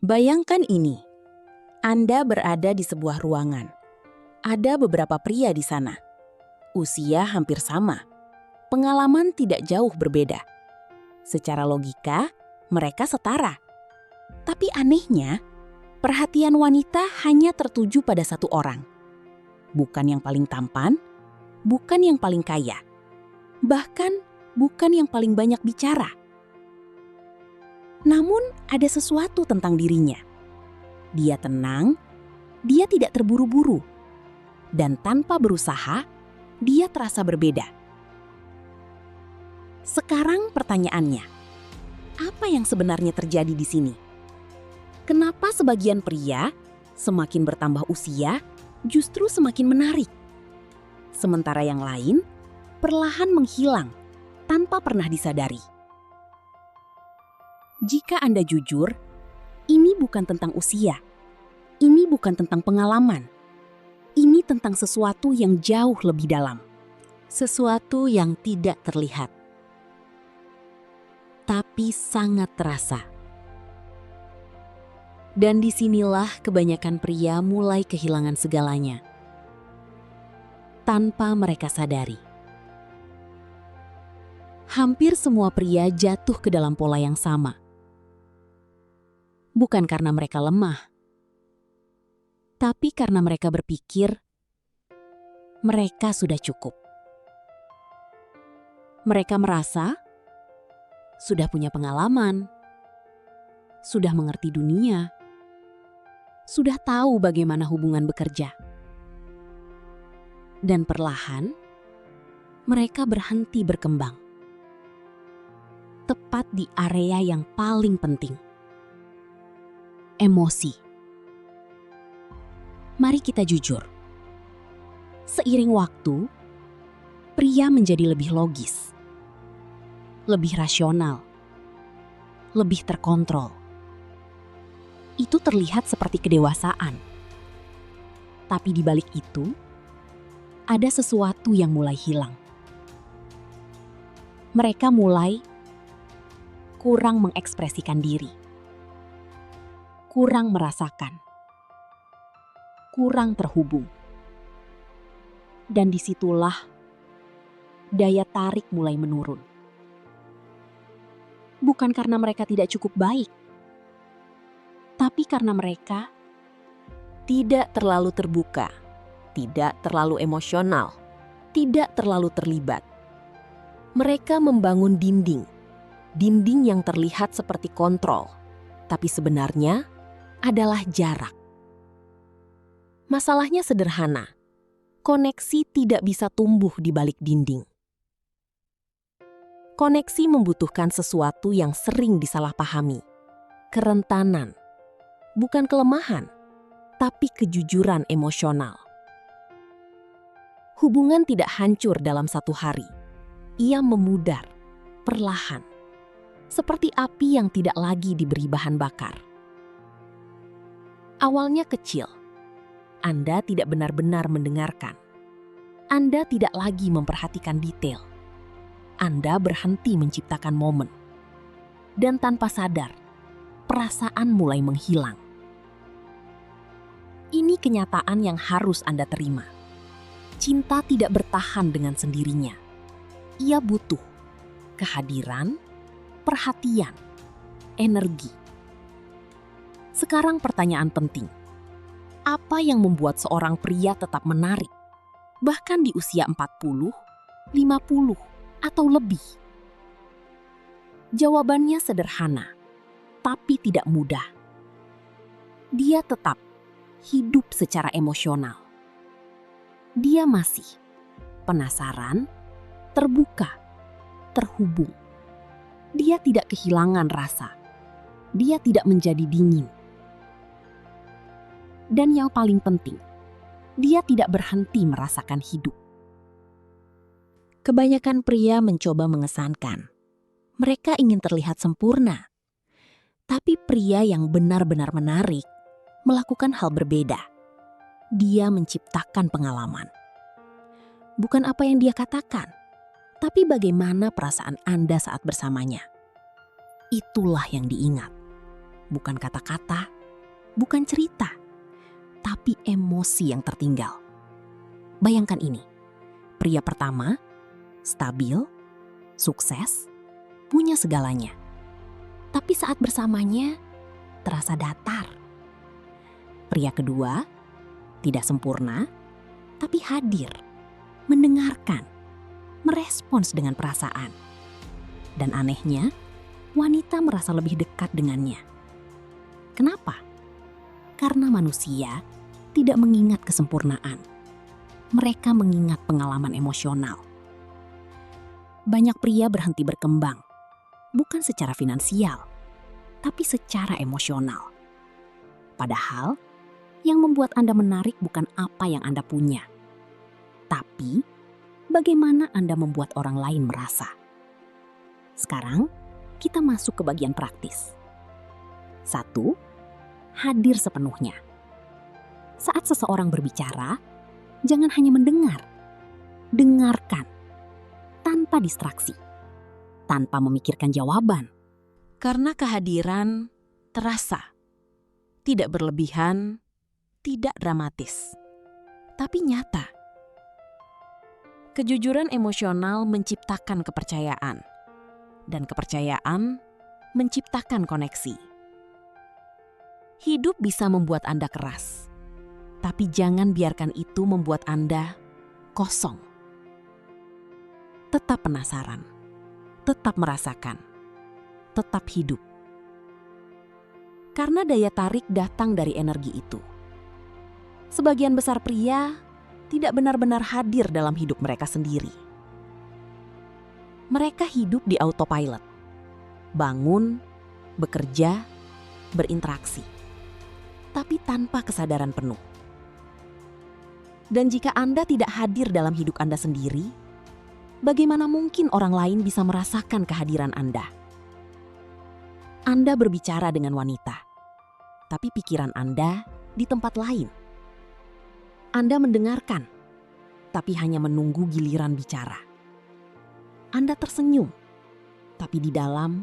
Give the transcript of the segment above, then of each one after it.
Bayangkan ini, Anda berada di sebuah ruangan. Ada beberapa pria di sana. Usia hampir sama. Pengalaman tidak jauh berbeda. Secara logika, mereka setara. Tapi anehnya, perhatian wanita hanya tertuju pada satu orang. Bukan yang paling tampan, bukan yang paling kaya, bahkan bukan yang paling banyak bicara. Namun ada sesuatu tentang dirinya. Dia tenang, dia tidak terburu-buru, dan tanpa berusaha, dia terasa berbeda. Sekarang pertanyaannya, apa yang sebenarnya terjadi di sini? Kenapa sebagian pria semakin bertambah usia justru semakin menarik? Sementara yang lain perlahan menghilang tanpa pernah disadari. Jika Anda jujur, ini bukan tentang usia. Ini bukan tentang pengalaman. Ini tentang sesuatu yang jauh lebih dalam. Sesuatu yang tidak terlihat, tapi sangat terasa. Dan disinilah kebanyakan pria mulai kehilangan segalanya, tanpa mereka sadari. Hampir semua pria jatuh ke dalam pola yang sama. Bukan karena mereka lemah, tapi karena mereka berpikir mereka sudah cukup. Mereka merasa sudah punya pengalaman, sudah mengerti dunia, sudah tahu bagaimana hubungan bekerja. Dan perlahan, mereka berhenti berkembang. Tepat di area yang paling penting. Emosi. Mari kita jujur. Seiring waktu, pria menjadi lebih logis, lebih rasional, lebih terkontrol. Itu terlihat seperti kedewasaan. Tapi di balik itu, ada sesuatu yang mulai hilang. Mereka mulai kurang mengekspresikan diri, kurang merasakan, kurang terhubung. Dan disitulah daya tarik mulai menurun. Bukan karena mereka tidak cukup baik, tapi karena mereka tidak terlalu terbuka, tidak terlalu emosional, tidak terlalu terlibat. Mereka membangun dinding yang terlihat seperti kontrol, tapi sebenarnya adalah jarak. Masalahnya sederhana, koneksi tidak bisa tumbuh di balik dinding. Koneksi membutuhkan sesuatu yang sering disalahpahami, kerentanan, bukan kelemahan, tapi kejujuran emosional. Hubungan tidak hancur dalam satu hari. Ia memudar, perlahan, seperti api yang tidak lagi diberi bahan bakar. Awalnya kecil, Anda tidak benar-benar mendengarkan. Anda tidak lagi memperhatikan detail. Anda berhenti menciptakan momen. Dan tanpa sadar, perasaan mulai menghilang. Ini kenyataan yang harus Anda terima. Cinta tidak bertahan dengan sendirinya. Ia butuh kehadiran, perhatian, energi. Sekarang pertanyaan penting. Apa yang membuat seorang pria tetap menarik? Bahkan di usia 40, 50, atau lebih? Jawabannya sederhana, tapi tidak mudah. Dia tetap hidup secara emosional. Dia masih penasaran, terbuka, terhubung. Dia tidak kehilangan rasa. Dia tidak menjadi dingin. Dan yang paling penting, dia tidak berhenti merasakan hidup. Kebanyakan pria mencoba mengesankan. Mereka ingin terlihat sempurna. Tapi pria yang benar-benar menarik melakukan hal berbeda. Dia menciptakan pengalaman. Bukan apa yang dia katakan, tapi bagaimana perasaan Anda saat bersamanya. Itulah yang diingat, bukan kata-kata, bukan cerita, tapi emosi yang tertinggal. Bayangkan ini, pria pertama, stabil, sukses, punya segalanya. Tapi saat bersamanya, terasa datar. Pria kedua, tidak sempurna, tapi hadir, mendengarkan, merespons dengan perasaan. Dan anehnya, wanita merasa lebih dekat dengannya. Kenapa? Karena manusia tidak mengingat kesempurnaan. Mereka mengingat pengalaman emosional. Banyak pria berhenti berkembang, bukan secara finansial, tapi secara emosional. Padahal, yang membuat Anda menarik bukan apa yang Anda punya, tapi bagaimana Anda membuat orang lain merasa. Sekarang, kita masuk ke bagian praktis. 1. Hadir sepenuhnya. Saat seseorang berbicara, jangan hanya mendengar. Dengarkan. Tanpa distraksi. Tanpa memikirkan jawaban. Karena kehadiran terasa. Tidak berlebihan, tidak dramatis, tapi nyata. Kejujuran emosional menciptakan kepercayaan. Dan kepercayaan menciptakan koneksi. Hidup bisa membuat Anda keras, tapi jangan biarkan itu membuat Anda kosong. Tetap penasaran, tetap merasakan, tetap hidup. Karena daya tarik datang dari energi itu. Sebagian besar pria tidak benar-benar hadir dalam hidup mereka sendiri. Mereka hidup di autopilot, bangun, bekerja, berinteraksi, tapi tanpa kesadaran penuh. Dan jika Anda tidak hadir dalam hidup Anda sendiri, bagaimana mungkin orang lain bisa merasakan kehadiran Anda? Anda berbicara dengan wanita, tapi pikiran Anda di tempat lain. Anda mendengarkan, tapi hanya menunggu giliran bicara. Anda tersenyum, tapi di dalam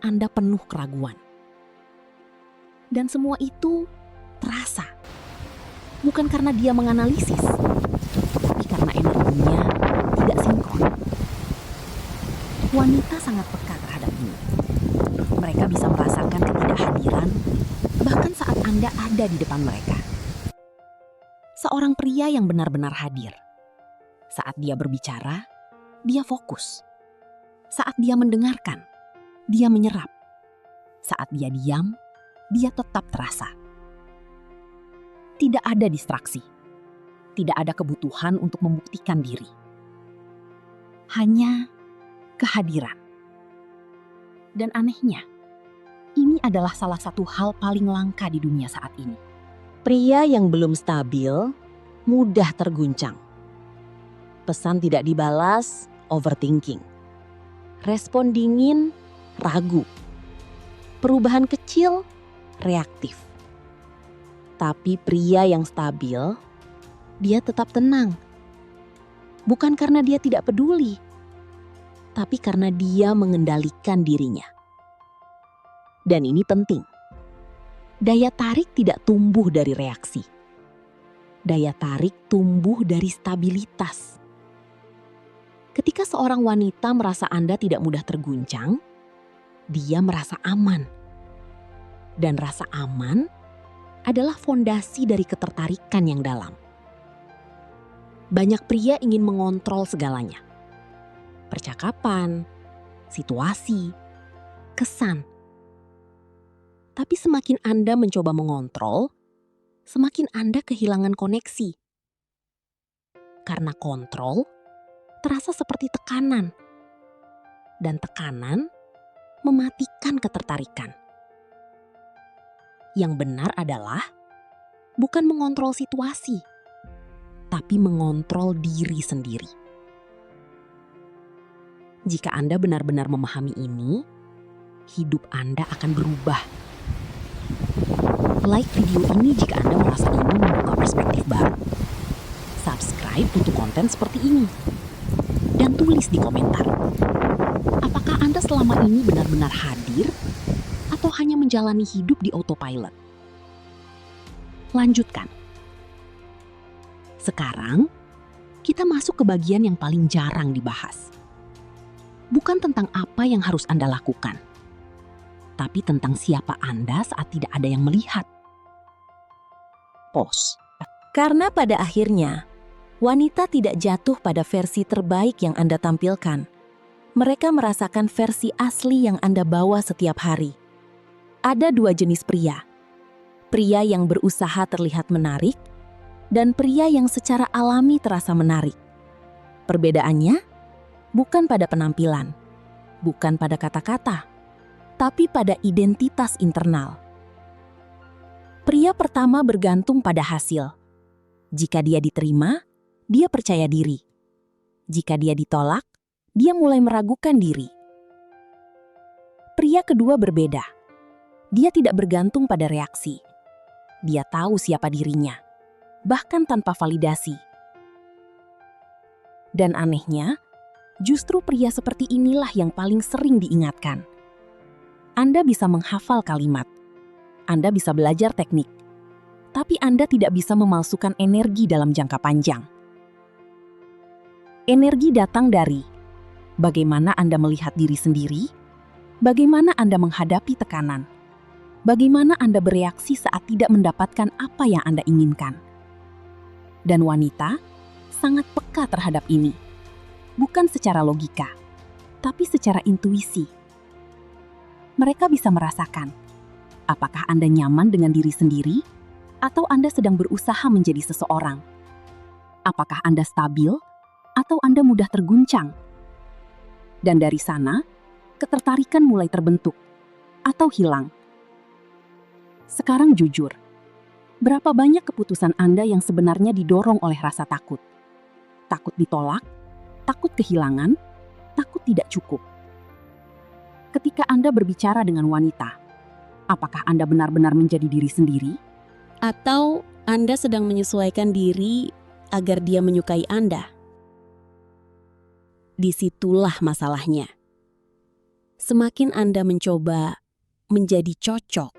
Anda penuh keraguan. Dan semua itu terasa. Bukan karena dia menganalisis, tapi karena energinya tidak sinkron. Wanita sangat peka terhadap ini. Mereka bisa merasakan ketidakhadiran, bahkan saat Anda ada di depan mereka. Seorang pria yang benar-benar hadir. Saat dia berbicara, dia fokus. Saat dia mendengarkan, dia menyerap. Saat dia diam, dia tetap terasa. Tidak ada distraksi. Tidak ada kebutuhan untuk membuktikan diri. Hanya kehadiran. Dan anehnya, ini adalah salah satu hal paling langka di dunia saat ini. Pria yang belum stabil, mudah terguncang. Pesan tidak dibalas, overthinking. Respon dingin, ragu. Perubahan kecil, reaktif. Tapi pria yang stabil, dia tetap tenang. Bukan karena dia tidak peduli, tapi karena dia mengendalikan dirinya. Dan ini penting. Daya tarik tidak tumbuh dari reaksi. Daya tarik tumbuh dari stabilitas. Ketika seorang wanita merasa Anda tidak mudah terguncang, dia merasa aman. Dan rasa aman adalah fondasi dari ketertarikan yang dalam. Banyak pria ingin mengontrol segalanya. Percakapan, situasi, kesan. Tapi semakin Anda mencoba mengontrol, semakin Anda kehilangan koneksi. Karena kontrol terasa seperti tekanan. Dan tekanan mematikan ketertarikan. Yang benar adalah bukan mengontrol situasi, tapi mengontrol diri sendiri. Jika Anda benar-benar memahami ini, hidup Anda akan berubah. Like video ini jika Anda merasa ini membuka perspektif baru. Subscribe untuk konten seperti ini. Dan tulis di komentar, apakah Anda selama ini benar-benar hadir atau hanya menjadi menjalani hidup di autopilot. Lanjutkan. Sekarang, kita masuk ke bagian yang paling jarang dibahas. Bukan tentang apa yang harus Anda lakukan, tapi tentang siapa Anda saat tidak ada yang melihat. Pause. Karena pada akhirnya, wanita tidak jatuh pada versi terbaik yang Anda tampilkan. Mereka merasakan versi asli yang Anda bawa setiap hari. Ada dua jenis pria. Pria yang berusaha terlihat menarik, dan pria yang secara alami terasa menarik. Perbedaannya bukan pada penampilan, bukan pada kata-kata, tapi pada identitas internal. Pria pertama bergantung pada hasil. Jika dia diterima, dia percaya diri. Jika dia ditolak, dia mulai meragukan diri. Pria kedua berbeda. Dia tidak bergantung pada reaksi. Dia tahu siapa dirinya, bahkan tanpa validasi. Dan anehnya, justru pria seperti inilah yang paling sering diingatkan. Anda bisa menghafal kalimat, Anda bisa belajar teknik, tapi Anda tidak bisa memalsukan energi dalam jangka panjang. Energi datang dari bagaimana Anda melihat diri sendiri, bagaimana Anda menghadapi tekanan, bagaimana Anda bereaksi saat tidak mendapatkan apa yang Anda inginkan. Dan wanita sangat peka terhadap ini, bukan secara logika, tapi secara intuisi. Mereka bisa merasakan apakah Anda nyaman dengan diri sendiri, atau Anda sedang berusaha menjadi seseorang. Apakah Anda stabil, atau Anda mudah terguncang. Dan dari sana, ketertarikan mulai terbentuk, atau hilang. Sekarang jujur, berapa banyak keputusan Anda yang sebenarnya didorong oleh rasa takut? Takut ditolak, takut kehilangan, takut tidak cukup. Ketika Anda berbicara dengan wanita, apakah Anda benar-benar menjadi diri sendiri? Atau Anda sedang menyesuaikan diri agar dia menyukai Anda? Disitulah masalahnya. Semakin Anda mencoba menjadi cocok,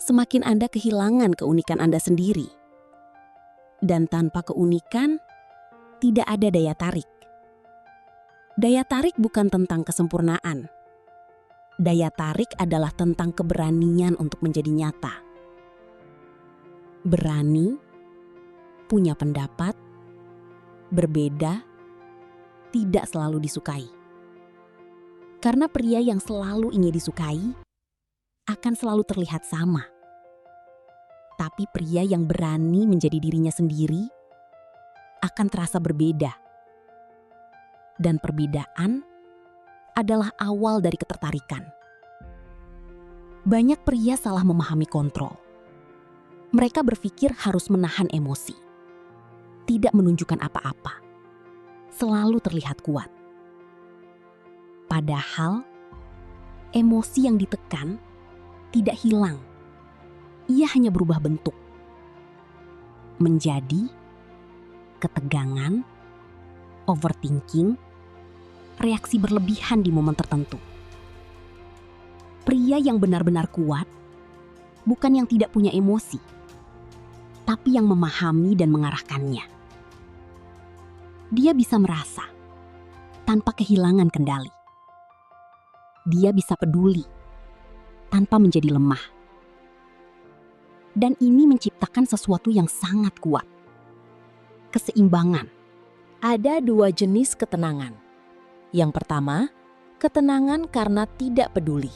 semakin Anda kehilangan keunikan Anda sendiri. Dan tanpa keunikan, tidak ada daya tarik. Daya tarik bukan tentang kesempurnaan. Daya tarik adalah tentang keberanian untuk menjadi nyata. Berani, punya pendapat, berbeda, tidak selalu disukai. Karena pria yang selalu ingin disukai akan selalu terlihat sama. Tapi pria yang berani menjadi dirinya sendiri akan terasa berbeda. Dan perbedaan adalah awal dari ketertarikan. Banyak pria salah memahami kontrol. Mereka berpikir harus menahan emosi, tidak menunjukkan apa-apa, selalu terlihat kuat. Padahal, emosi yang ditekan tidak hilang. Ia hanya berubah bentuk. Menjadi ketegangan, overthinking, reaksi berlebihan di momen tertentu. Pria yang benar-benar kuat, bukan yang tidak punya emosi, tapi yang memahami dan mengarahkannya. Dia bisa merasa tanpa kehilangan kendali. Dia bisa peduli tanpa menjadi lemah. Dan ini menciptakan sesuatu yang sangat kuat. Keseimbangan. Ada dua jenis ketenangan. Yang pertama, ketenangan karena tidak peduli.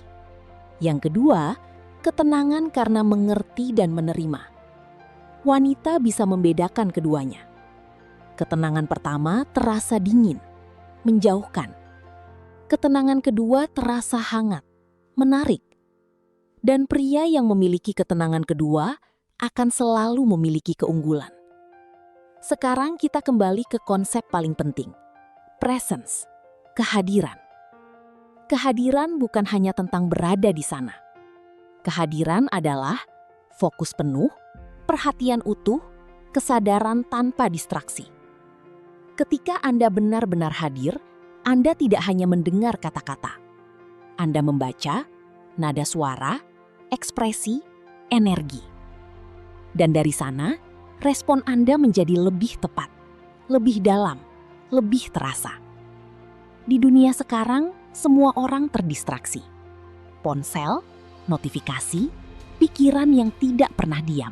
Yang kedua, ketenangan karena mengerti dan menerima. Wanita bisa membedakan keduanya. Ketenangan pertama terasa dingin, menjauhkan. Ketenangan kedua terasa hangat, menarik. Dan pria yang memiliki ketenangan kedua akan selalu memiliki keunggulan. Sekarang kita kembali ke konsep paling penting, presence, kehadiran. Kehadiran bukan hanya tentang berada di sana. Kehadiran adalah fokus penuh, perhatian utuh, kesadaran tanpa distraksi. Ketika Anda benar-benar hadir, Anda tidak hanya mendengar kata-kata. Anda membaca nada suara, ekspresi, energi. Dan dari sana, respon Anda menjadi lebih tepat, lebih dalam, lebih terasa. Di dunia sekarang, semua orang terdistraksi. Ponsel, notifikasi, pikiran yang tidak pernah diam.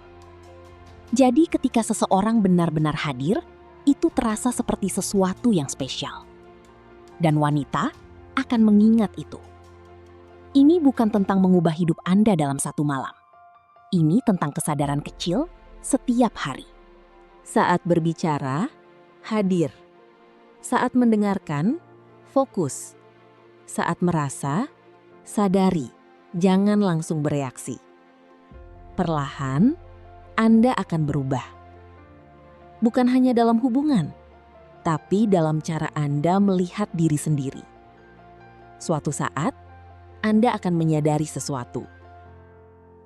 Jadi ketika seseorang benar-benar hadir, itu terasa seperti sesuatu yang spesial. Dan wanita akan mengingat itu. Ini bukan tentang mengubah hidup Anda dalam satu malam. Ini tentang kesadaran kecil setiap hari. Saat berbicara, hadir. Saat mendengarkan, fokus. Saat merasa, sadari. Jangan langsung bereaksi. Perlahan, Anda akan berubah. Bukan hanya dalam hubungan, tapi dalam cara Anda melihat diri sendiri. Suatu saat, Anda akan menyadari sesuatu.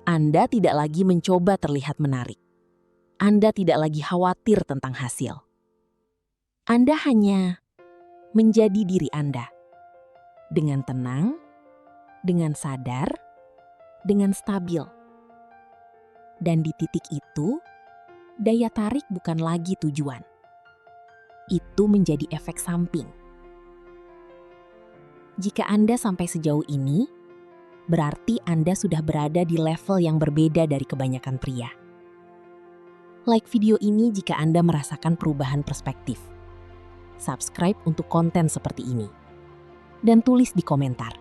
Anda tidak lagi mencoba terlihat menarik. Anda tidak lagi khawatir tentang hasil. Anda hanya menjadi diri Anda. Dengan tenang, dengan sadar, dengan stabil. Dan di titik itu, daya tarik bukan lagi tujuan. Itu menjadi efek samping. Jika Anda sampai sejauh ini, berarti Anda sudah berada di level yang berbeda dari kebanyakan pria. Like video ini jika Anda merasakan perubahan perspektif. Subscribe untuk konten seperti ini. Dan tulis di komentar.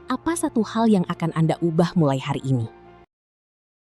Apa satu hal yang akan Anda ubah mulai hari ini?